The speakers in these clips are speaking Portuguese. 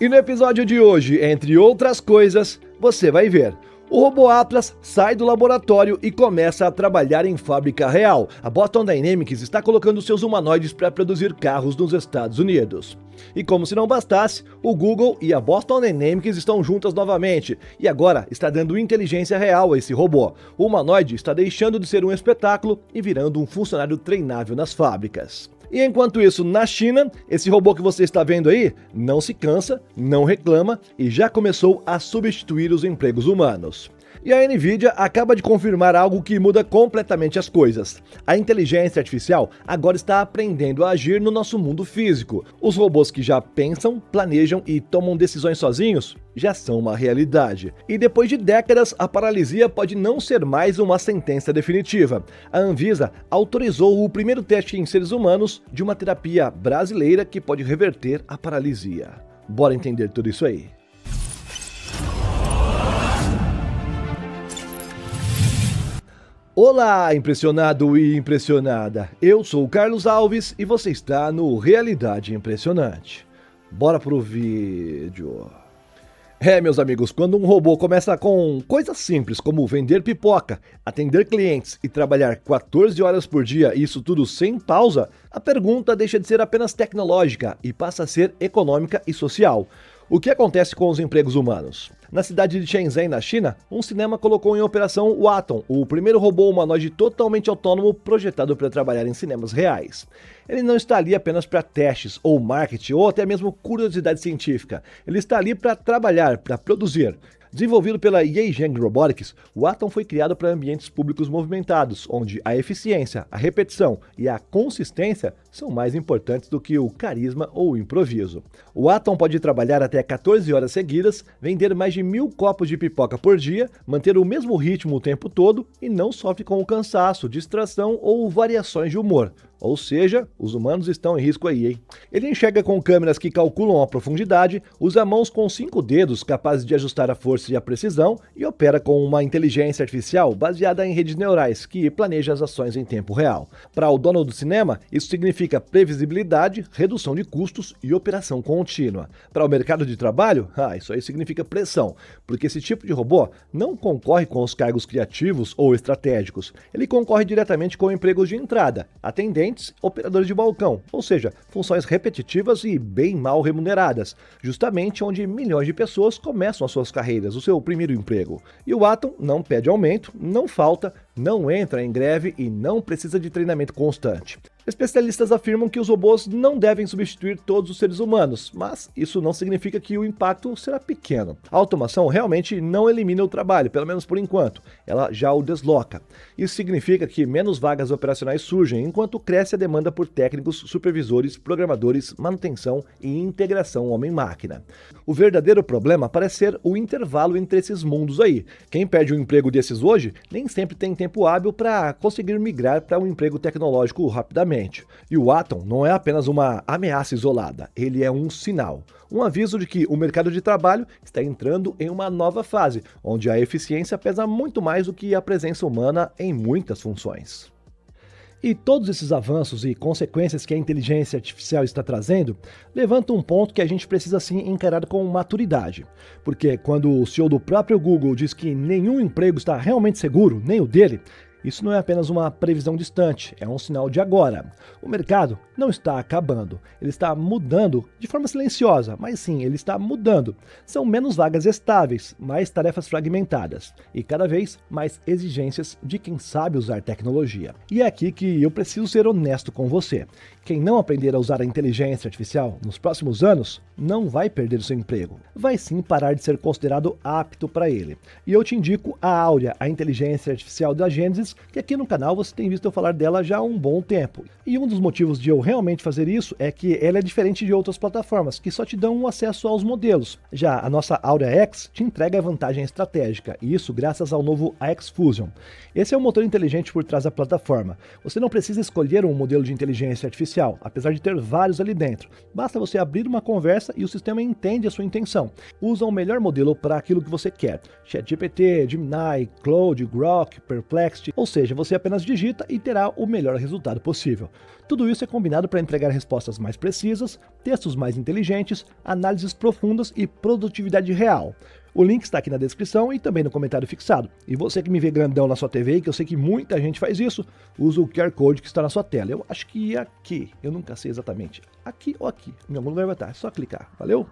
E no episódio de hoje, entre outras coisas, você vai ver. O robô Atlas sai do laboratório e começa a trabalhar em fábrica real. A Boston Dynamics está colocando seus humanoides para produzir carros nos Estados Unidos. E como se não bastasse, o Google e a Boston Dynamics estão juntas novamente. E agora está dando inteligência real a esse robô. O humanoide está deixando de ser um espetáculo e virando um funcionário treinável nas fábricas. E enquanto isso, na China, esse robô que você está vendo aí não se cansa, não reclama e já começou a substituir os empregos humanos. E a Nvidia acaba de confirmar algo que muda completamente as coisas. A inteligência artificial agora está aprendendo a agir no nosso mundo físico. Os robôs que já pensam, planejam e tomam decisões sozinhos já são uma realidade. E depois de décadas, a paralisia pode não ser mais uma sentença definitiva. A Anvisa autorizou o primeiro teste em seres humanos de uma terapia brasileira que pode reverter a paralisia. Bora entender tudo isso aí. Olá, impressionado e impressionada! Eu sou o Carlos Alves e você está no Realidade Impressionante. Bora pro vídeo. Meus amigos, quando um robô começa com coisas simples como vender pipoca, atender clientes e trabalhar 14 horas por dia, isso tudo sem pausa, a pergunta deixa de ser apenas tecnológica e passa a ser econômica e social. O que acontece com os empregos humanos? Na cidade de Shenzhen, na China, um cinema colocou em operação o Atom, o primeiro robô humanoide totalmente autônomo projetado para trabalhar em cinemas reais. Ele não está ali apenas para testes, ou marketing, ou até mesmo curiosidade científica. Ele está ali para trabalhar, para produzir. Desenvolvido pela Yeizheng Robotics, o Atom foi criado para ambientes públicos movimentados, onde a eficiência, a repetição e a consistência são mais importantes do que o carisma ou o improviso. O Atom pode trabalhar até 14 horas seguidas, vender mais de 1000 copos de pipoca por dia, manter o mesmo ritmo o tempo todo e não sofre com o cansaço, distração ou variações de humor. Ou seja, os humanos estão em risco aí, hein? Ele enxerga com câmeras que calculam a profundidade, usa mãos com 5 dedos capazes de ajustar a força e a precisão e opera com uma inteligência artificial baseada em redes neurais que planeja as ações em tempo real. Para o dono do cinema, isso significa previsibilidade, redução de custos e operação contínua. Para o mercado de trabalho, isso aí significa pressão, porque esse tipo de robô não concorre com os cargos criativos ou estratégicos. Ele concorre diretamente com empregos de entrada, atendentes, operadores de balcão, ou seja, funções repetitivas e bem mal remuneradas, justamente onde milhões de pessoas começam as suas carreiras, o seu primeiro emprego. E o Atom não pede aumento, não falta, não entra em greve e não precisa de treinamento constante. Especialistas afirmam que os robôs não devem substituir todos os seres humanos, mas isso não significa que o impacto será pequeno. A automação realmente não elimina o trabalho, pelo menos por enquanto, ela já o desloca. Isso significa que menos vagas operacionais surgem, enquanto cresce a demanda por técnicos, supervisores, programadores, manutenção e integração homem-máquina. O verdadeiro problema parece ser o intervalo entre esses mundos aí. Quem perde um emprego desses hoje, nem sempre tem tempo hábil para conseguir migrar para um emprego tecnológico rapidamente. E o Atom não é apenas uma ameaça isolada, ele é um sinal, um aviso de que o mercado de trabalho está entrando em uma nova fase, onde a eficiência pesa muito mais do que a presença humana em muitas funções. E todos esses avanços e consequências que a inteligência artificial está trazendo levantam um ponto que a gente precisa sim encarar com maturidade. Porque quando o CEO do próprio Google diz que nenhum emprego está realmente seguro, nem o dele, isso não é apenas uma previsão distante, é um sinal de agora. O mercado não está acabando, ele está mudando de forma silenciosa, mas sim, ele está mudando. São menos vagas estáveis, mais tarefas fragmentadas e cada vez mais exigências de quem sabe usar tecnologia. E é aqui que eu preciso ser honesto com você. Quem não aprender a usar a inteligência artificial nos próximos anos não vai perder seu emprego, vai sim parar de ser considerado apto para ele. E eu te indico a Áurea, a inteligência artificial da Gênesis, que aqui no canal você tem visto eu falar dela já há um bom tempo. E um dos motivos de eu realmente fazer isso é que ela é diferente de outras plataformas, que só te dão um acesso aos modelos. Já a nossa Áurea X te entrega a vantagem estratégica, e isso graças ao novo AX Fusion. Esse é o motor inteligente por trás da plataforma. Você não precisa escolher um modelo de inteligência artificial, apesar de ter vários ali dentro. Basta você abrir uma conversa e o sistema entende a sua intenção. Usa o melhor modelo para aquilo que você quer. ChatGPT, Gemini, Claude, Grok, Perplexity, ou Ou seja, você apenas digita e terá o melhor resultado possível. Tudo isso é combinado para entregar respostas mais precisas, textos mais inteligentes, análises profundas e produtividade real. O link está aqui na descrição e também no comentário fixado. E você que me vê grandão na sua TV, que eu sei que muita gente faz isso, usa o QR Code que está na sua tela. Eu acho que aqui, eu nunca sei exatamente, aqui ou aqui, em algum lugar vai estar, é só clicar, valeu?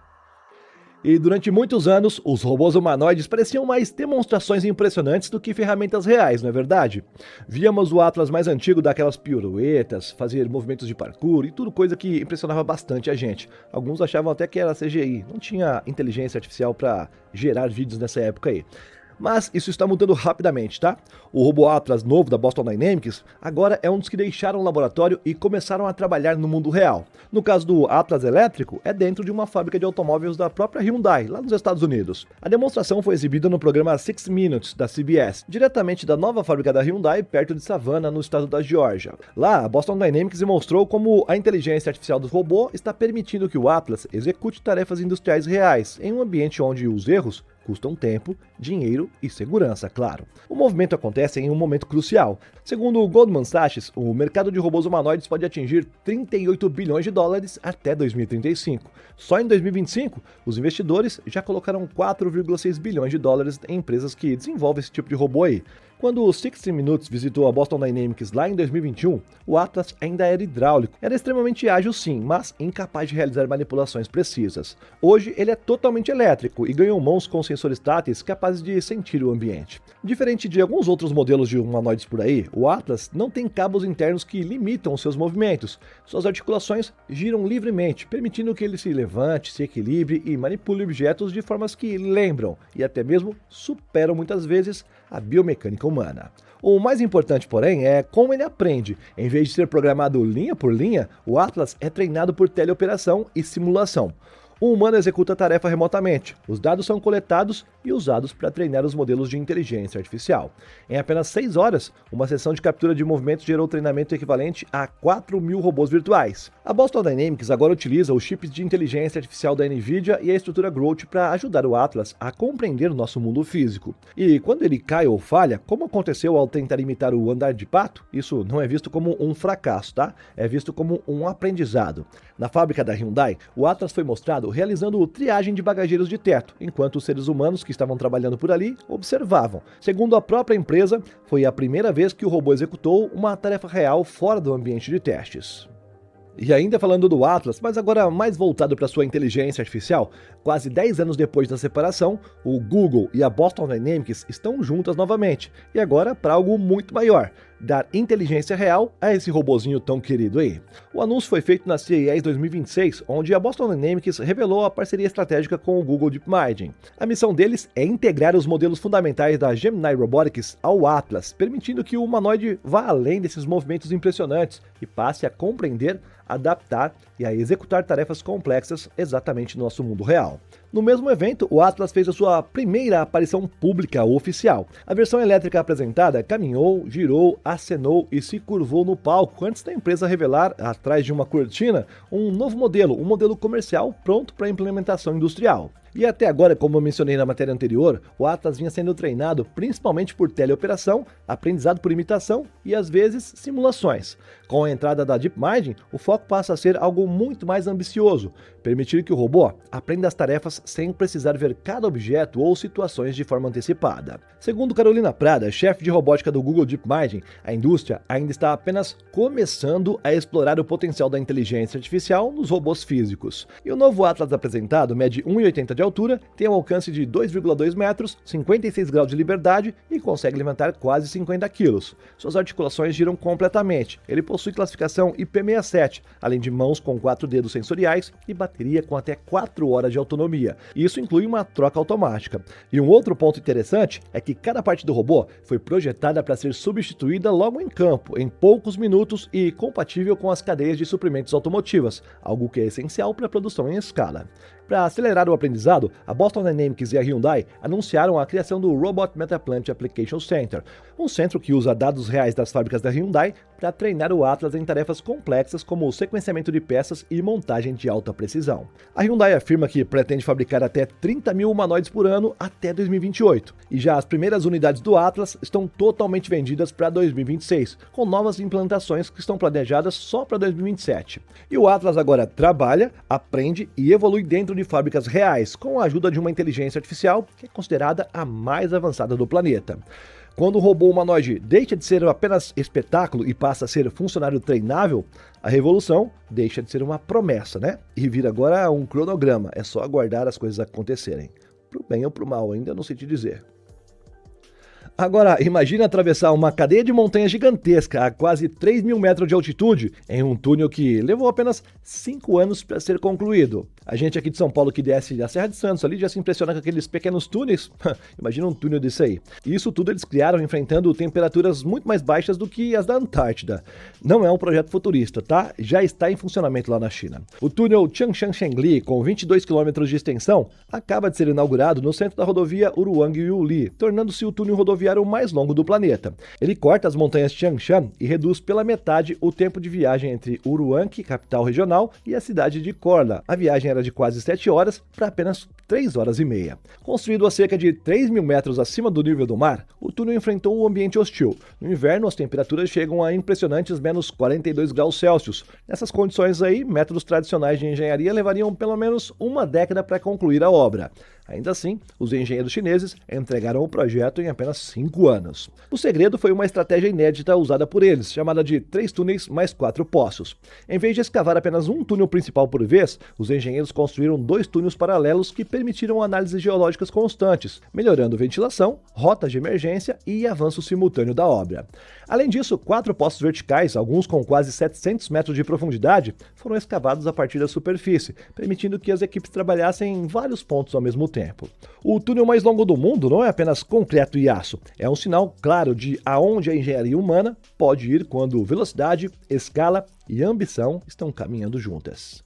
E durante muitos anos, os robôs humanoides pareciam mais demonstrações impressionantes do que ferramentas reais, não é verdade? Víamos o Atlas mais antigo dar aquelas piruetas, fazer movimentos de parkour e tudo coisa que impressionava bastante a gente. Alguns achavam até que era CGI, não tinha inteligência artificial para gerar vídeos nessa época aí. Mas isso está mudando rapidamente, tá? O robô Atlas novo da Boston Dynamics agora é um dos que deixaram o laboratório e começaram a trabalhar no mundo real. No caso do Atlas elétrico, é dentro de uma fábrica de automóveis da própria Hyundai, lá nos Estados Unidos. A demonstração foi exibida no programa 6 Minutes, da CBS, diretamente da nova fábrica da Hyundai, perto de Savannah, no estado da Geórgia. Lá, a Boston Dynamics demonstrou como a inteligência artificial do robô está permitindo que o Atlas execute tarefas industriais reais, em um ambiente onde os erros custam tempo, dinheiro e segurança, claro. O movimento acontece em um momento crucial. Segundo o Goldman Sachs, o mercado de robôs humanoides pode atingir 38 bilhões de dólares até 2035. Só em 2025, os investidores já colocaram 4,6 bilhões de dólares em empresas que desenvolvem esse tipo de robô aí. Quando o 60 Minutes visitou a Boston Dynamics lá em 2021, o Atlas ainda era hidráulico. Era extremamente ágil sim, mas incapaz de realizar manipulações precisas. Hoje ele é totalmente elétrico e ganhou mãos com sensores táteis capazes de sentir o ambiente. Diferente de alguns outros modelos de humanoides por aí, o Atlas não tem cabos internos que limitam os seus movimentos. Suas articulações giram livremente, permitindo que ele se levante, se equilibre e manipule objetos de formas que lembram e até mesmo superam muitas vezes a biomecânica humana. O mais importante, porém, é como ele aprende. Em vez de ser programado linha por linha, o Atlas é treinado por teleoperação e simulação. O humano executa a tarefa remotamente. Os dados são coletados e usados para treinar os modelos de inteligência artificial. Em apenas 6 horas, uma sessão de captura de movimentos gerou treinamento equivalente a 4.000 robôs virtuais. A Boston Dynamics agora utiliza os chips de inteligência artificial da NVIDIA e a estrutura Groot para ajudar o Atlas a compreender o nosso mundo físico. E quando ele cai ou falha, como aconteceu ao tentar imitar o andar de pato, isso não é visto como um fracasso, tá? É visto como um aprendizado. Na fábrica da Hyundai, o Atlas foi mostrado realizando triagem de bagageiros de teto, enquanto os seres humanos que estavam trabalhando por ali observavam. Segundo a própria empresa, foi a primeira vez que o robô executou uma tarefa real fora do ambiente de testes. E ainda falando do Atlas, mas agora mais voltado para sua inteligência artificial, quase 10 anos depois da separação, o Google e a Boston Dynamics estão juntas novamente, e agora para algo muito maior, dar inteligência real a esse robozinho tão querido aí. O anúncio foi feito na CES 2026, onde a Boston Dynamics revelou a parceria estratégica com o Google DeepMind. A missão deles é integrar os modelos fundamentais da Gemini Robotics ao Atlas, permitindo que o humanoide vá além desses movimentos impressionantes e passe a compreender, adaptar e a executar tarefas complexas exatamente no nosso mundo real. No mesmo evento, o Atlas fez a sua primeira aparição pública oficial. A versão elétrica apresentada caminhou, girou, acenou e se curvou no palco antes da empresa revelar, atrás de uma cortina, um novo modelo, um modelo comercial pronto para implementação industrial. E até agora, como eu mencionei na matéria anterior, o Atlas vinha sendo treinado principalmente por teleoperação, aprendizado por imitação e às vezes simulações. Com a entrada da DeepMind, o foco passa a ser algo muito mais ambicioso, permitir que o robô aprenda as tarefas sem precisar ver cada objeto ou situações de forma antecipada. Segundo Carolina Prada, chefe de robótica do Google DeepMind, a indústria ainda está apenas começando a explorar o potencial da inteligência artificial nos robôs físicos. E o novo Atlas apresentado mede 1,80 de altura, tem um alcance de 2,2 metros, 56 graus de liberdade e consegue levantar quase 50 quilos. Suas articulações giram completamente. Ele possui classificação IP67, além de mãos com 4 dedos sensoriais e bateria com até 4 horas de autonomia. Isso inclui uma troca automática. E um outro ponto interessante é que cada parte do robô foi projetada para ser substituída logo em campo, em poucos minutos e compatível com as cadeias de suprimentos automotivas, algo que é essencial para a produção em escala. Para acelerar o aprendizado, a Boston Dynamics e a Hyundai anunciaram a criação do Robot Metaplant Application Center, um centro que usa dados reais das fábricas da Hyundai para treinar o Atlas em tarefas complexas como o sequenciamento de peças e montagem de alta precisão. A Hyundai afirma que pretende fabricar até 30 mil humanoides por ano até 2028, e já as primeiras unidades do Atlas estão totalmente vendidas para 2026, com novas implantações que estão planejadas só para 2027. E o Atlas agora trabalha, aprende e evolui dentro de fábricas reais, com a ajuda de uma inteligência artificial que é considerada a mais avançada do planeta. Quando o robô humanoide deixa de ser apenas espetáculo e passa a ser funcionário treinável, a revolução deixa de ser uma promessa, né? E vira agora um cronograma, é só aguardar as coisas acontecerem. Pro bem ou pro mal, ainda não sei te dizer. Agora, imagine atravessar uma cadeia de montanhas gigantesca a quase 3 mil metros de altitude em um túnel que levou apenas 5 anos para ser concluído. A gente aqui de São Paulo que desce da Serra de Santos ali já se impressiona com aqueles pequenos túneis. Imagina um túnel desse aí. E isso tudo eles criaram enfrentando temperaturas muito mais baixas do que as da Antártida. Não é um projeto futurista, tá? Já está em funcionamento lá na China. O túnel Changshan-Shengli, com 22 km de extensão, acaba de ser inaugurado no centro da rodovia Uruang-Yuli, tornando-se o túnel rodoviário mais longo do planeta. Ele corta as montanhas Tianshan e reduz pela metade o tempo de viagem entre Uruang, capital regional, e a cidade de Korla. A viagem era de quase 7 horas para apenas 3 horas e meia. Construído a cerca de 3 mil metros acima do nível do mar, o túnel enfrentou um ambiente hostil. No inverno, as temperaturas chegam a impressionantes menos 42 graus Celsius. Nessas condições aí, métodos tradicionais de engenharia levariam pelo menos uma década para concluir a obra. Ainda assim, os engenheiros chineses entregaram o projeto em apenas 5 anos. O segredo foi uma estratégia inédita usada por eles, chamada de 3 túneis mais 4 poços. Em vez de escavar apenas um túnel principal por vez, os engenheiros construíram 2 túneis paralelos que permitiram análises geológicas constantes, melhorando ventilação, rotas de emergência e avanço simultâneo da obra. Além disso, 4 poços verticais, alguns com quase 700 metros de profundidade, foram escavados a partir da superfície, permitindo que as equipes trabalhassem em vários pontos ao mesmo tempo. O túnel mais longo do mundo não é apenas concreto e aço, é um sinal claro de aonde a engenharia humana pode ir quando velocidade, escala e ambição estão caminhando juntas.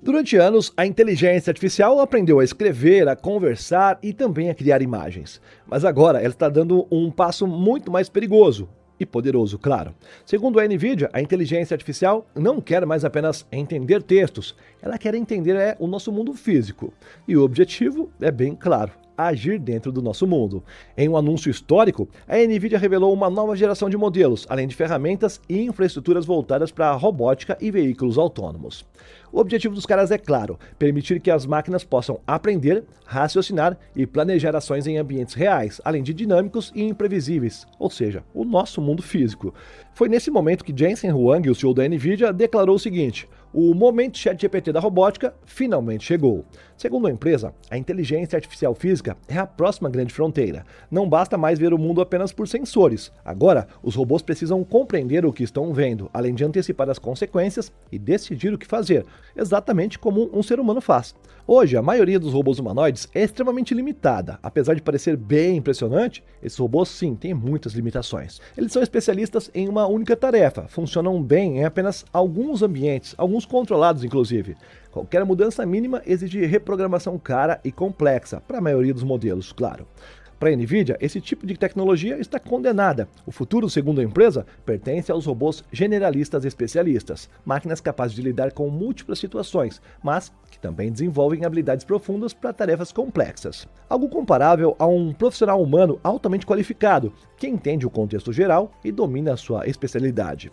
Durante anos, a inteligência artificial aprendeu a escrever, a conversar e também a criar imagens. Mas agora ela está dando um passo muito mais perigoso e poderoso, claro. Segundo a NVIDIA, a inteligência artificial não quer mais apenas entender textos, ela quer entender o nosso mundo físico. E o objetivo é bem claro: agir dentro do nosso mundo. Em um anúncio histórico, a NVIDIA revelou uma nova geração de modelos, além de ferramentas e infraestruturas voltadas para a robótica e veículos autônomos. O objetivo dos caras é claro: permitir que as máquinas possam aprender, raciocinar e planejar ações em ambientes reais, além de dinâmicos e imprevisíveis, ou seja, o nosso mundo físico. Foi nesse momento que Jensen Huang, o CEO da NVIDIA, declarou o seguinte: o momento ChatGPT da robótica finalmente chegou. Segundo a empresa, a inteligência artificial física é a próxima grande fronteira. Não basta mais ver o mundo apenas por sensores. Agora, os robôs precisam compreender o que estão vendo, além de antecipar as consequências e decidir o que fazer, exatamente como um ser humano faz. Hoje, a maioria dos robôs humanoides é extremamente limitada. Apesar de parecer bem impressionante, esses robôs sim têm muitas limitações. Eles são especialistas em uma única tarefa, funcionam bem em apenas alguns ambientes, alguns controlados inclusive. Qualquer mudança mínima exige reprogramação cara e complexa, para a maioria dos modelos, claro. Para a NVIDIA, esse tipo de tecnologia está condenada. O futuro, segundo a empresa, pertence aos robôs generalistas especialistas, máquinas capazes de lidar com múltiplas situações, mas que também desenvolvem habilidades profundas para tarefas complexas. Algo comparável a um profissional humano altamente qualificado, que entende o contexto geral e domina a sua especialidade.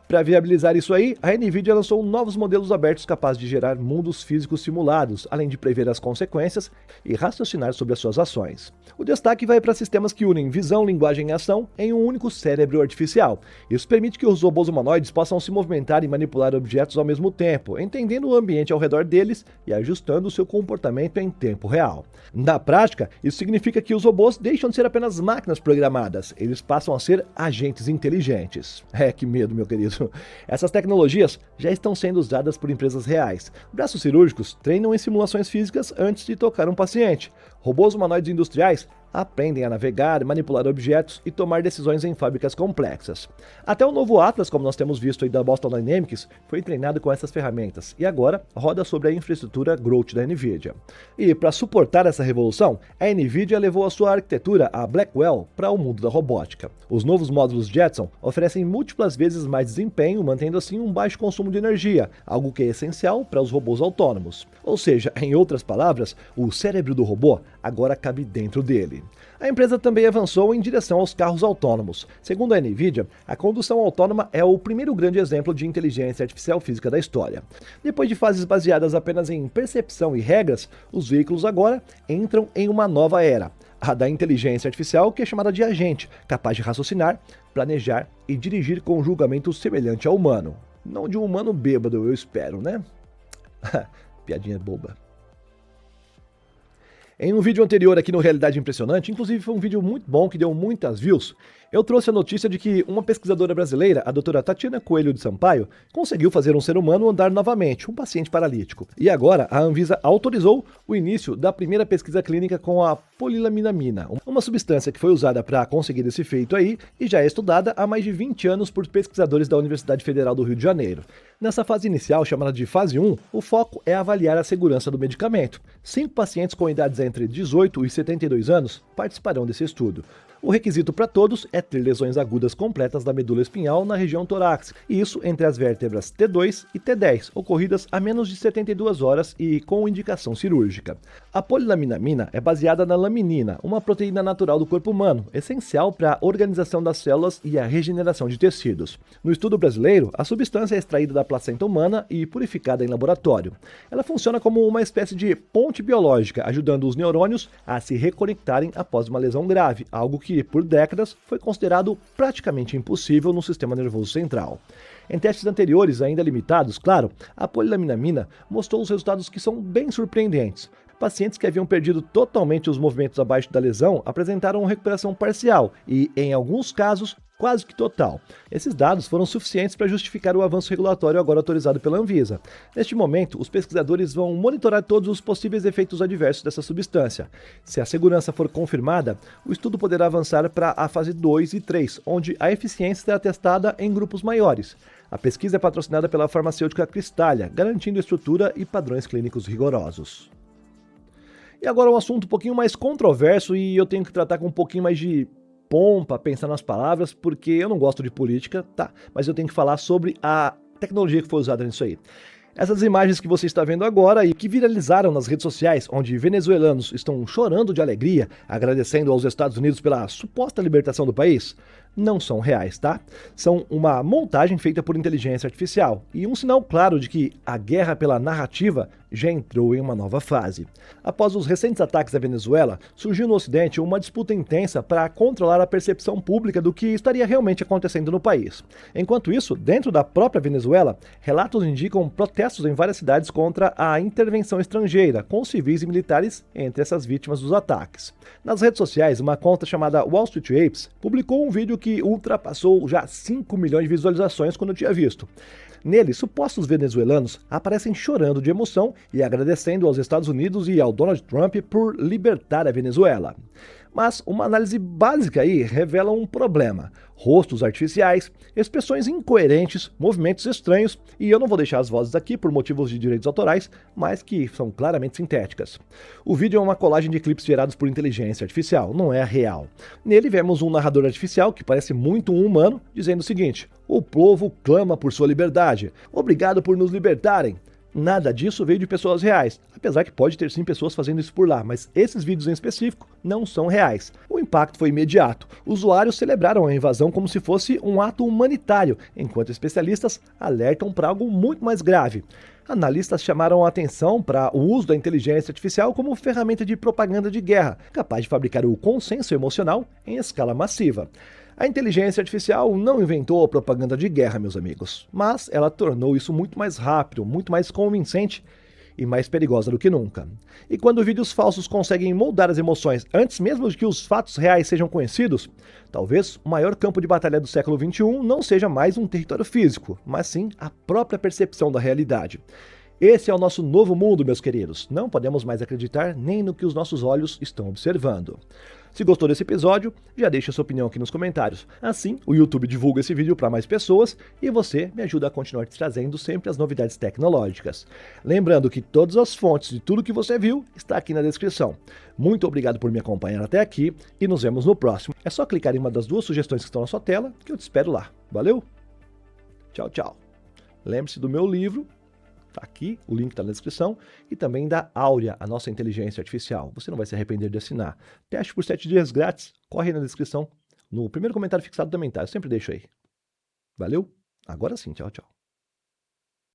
Para viabilizar isso aí, a NVIDIA lançou novos modelos abertos capazes de gerar mundos físicos simulados, além de prever as consequências e raciocinar sobre as suas ações. O destaque vai para sistemas que unem visão, linguagem e ação em um único cérebro artificial. Isso permite que os robôs humanoides possam se movimentar e manipular objetos ao mesmo tempo, entendendo o ambiente ao redor deles e ajustando o seu comportamento em tempo real. Na prática, isso significa que os robôs deixam de ser apenas máquinas programadas, eles passam a ser agentes inteligentes. Que medo, meu querido. Essas tecnologias já estão sendo usadas por empresas reais. Braços cirúrgicos treinam em simulações físicas antes de tocar um paciente. Robôs humanoides industriais aprendem a navegar, manipular objetos e tomar decisões em fábricas complexas. Até o novo Atlas, como nós temos visto aí da Boston Dynamics, foi treinado com essas ferramentas e agora roda sobre a infraestrutura Groot da NVIDIA. E para suportar essa revolução, a NVIDIA levou a sua arquitetura, a Blackwell, para o mundo da robótica. Os novos módulos Jetson oferecem múltiplas vezes mais desempenho, mantendo assim um baixo consumo de energia, algo que é essencial para os robôs autônomos. Ou seja, em outras palavras, o cérebro do robô agora cabe dentro dele. A empresa também avançou em direção aos carros autônomos. Segundo a NVIDIA, a condução autônoma é o primeiro grande exemplo de inteligência artificial física da história. Depois de fases baseadas apenas em percepção e regras, os veículos agora entram em uma nova era, a da inteligência artificial, que é chamada de agente, capaz de raciocinar, planejar e dirigir com um julgamento semelhante ao humano. Não de um humano bêbado, eu espero, né? Piadinha boba. Em um vídeo anterior aqui no Realidade Impressionante, inclusive foi um vídeo muito bom que deu muitas views, eu trouxe a notícia de que uma pesquisadora brasileira, a doutora Tatiana Coelho de Sampaio, conseguiu fazer um ser humano andar novamente, um paciente paralítico. E agora a Anvisa autorizou o início da primeira pesquisa clínica com a polilaminamina, uma substância que foi usada para conseguir esse feito aí e já é estudada há mais de 20 anos por pesquisadores da Universidade Federal do Rio de Janeiro. Nessa fase inicial, chamada de fase 1, o foco é avaliar a segurança do medicamento. 5 pacientes com idades entre 18 e 72 anos participarão desse estudo. O requisito para todos é ter lesões agudas completas da medula espinhal na região torácica, e isso entre as vértebras T2 e T10, ocorridas a menos de 72 horas e com indicação cirúrgica. A polilaminamina é baseada na laminina, uma proteína natural do corpo humano, essencial para a organização das células e a regeneração de tecidos. No estudo brasileiro, a substância é extraída da placenta humana e purificada em laboratório. Ela funciona como uma espécie de ponte biológica, ajudando os neurônios a se reconectarem após uma lesão grave, algo que, por décadas, foi considerado praticamente impossível no sistema nervoso central. Em testes anteriores, ainda limitados, claro, a polilaminamina mostrou os resultados que são bem surpreendentes. Pacientes que haviam perdido totalmente os movimentos abaixo da lesão apresentaram recuperação parcial e, em alguns casos, quase que total. Esses dados foram suficientes para justificar o avanço regulatório agora autorizado pela Anvisa. Neste momento, os pesquisadores vão monitorar todos os possíveis efeitos adversos dessa substância. Se a segurança for confirmada, o estudo poderá avançar para a fase 2 e 3, onde a eficiência será testada em grupos maiores. A pesquisa é patrocinada pela farmacêutica Cristália, garantindo estrutura e padrões clínicos rigorosos. E agora um assunto um pouquinho mais controverso e eu tenho que tratar com um pouquinho mais de pompa, pensar nas palavras, porque eu não gosto de política, tá? Mas eu tenho que falar sobre a tecnologia que foi usada nisso aí. Essas imagens que você está vendo agora e que viralizaram nas redes sociais, onde venezuelanos estão chorando de alegria, agradecendo aos Estados Unidos pela suposta libertação do país, não são reais, tá? São uma montagem feita por inteligência artificial e um sinal claro de que a guerra pela narrativa já entrou em uma nova fase. Após os recentes ataques à Venezuela, surgiu no Ocidente uma disputa intensa para controlar a percepção pública do que estaria realmente acontecendo no país. Enquanto isso, dentro da própria Venezuela, relatos indicam protestos em várias cidades contra a intervenção estrangeira, com civis e militares entre essas vítimas dos ataques. Nas redes sociais, uma conta chamada Wall Street Apes publicou um vídeo que ultrapassou já 5 milhões de visualizações quando eu tinha visto. Nele, supostos venezuelanos aparecem chorando de emoção e agradecendo aos Estados Unidos e ao Donald Trump por libertar a Venezuela. Mas uma análise básica aí revela um problema. Rostos artificiais, expressões incoerentes, movimentos estranhos, e eu não vou deixar as vozes aqui por motivos de direitos autorais, mas que são claramente sintéticas. O vídeo é uma colagem de clipes gerados por inteligência artificial, não é real. Nele vemos um narrador artificial que parece muito um humano, dizendo o seguinte: "O povo clama por sua liberdade. Obrigado por nos libertarem." Nada disso veio de pessoas reais, apesar que pode ter sim pessoas fazendo isso por lá, mas esses vídeos em específico não são reais. O impacto foi imediato. Usuários celebraram a invasão como se fosse um ato humanitário, enquanto especialistas alertam para algo muito mais grave. Analistas chamaram a atenção para o uso da inteligência artificial como ferramenta de propaganda de guerra, capaz de fabricar o consenso emocional em escala massiva. A inteligência artificial não inventou a propaganda de guerra, meus amigos, mas ela tornou isso muito mais rápido, muito mais convincente e mais perigosa do que nunca. E quando vídeos falsos conseguem moldar as emoções antes mesmo de que os fatos reais sejam conhecidos, talvez o maior campo de batalha do século XXI não seja mais um território físico, mas sim a própria percepção da realidade. Esse é o nosso novo mundo, meus queridos. Não podemos mais acreditar nem no que os nossos olhos estão observando. Se gostou desse episódio, já deixa sua opinião aqui nos comentários. Assim, o YouTube divulga esse vídeo para mais pessoas e você me ajuda a continuar te trazendo sempre as novidades tecnológicas. Lembrando que todas as fontes de tudo que você viu está aqui na descrição. Muito obrigado por me acompanhar até aqui e nos vemos no próximo. É só clicar em uma das duas sugestões que estão na sua tela que eu te espero lá. Valeu? Tchau, tchau. Lembre-se do meu livro. Tá aqui, o link está na descrição, e também da Áurea, a nossa inteligência artificial. Você não vai se arrepender de assinar. Teste por 7 dias grátis, corre aí na descrição. No primeiro comentário fixado também tá, eu sempre deixo aí. Valeu? Agora sim, tchau, tchau.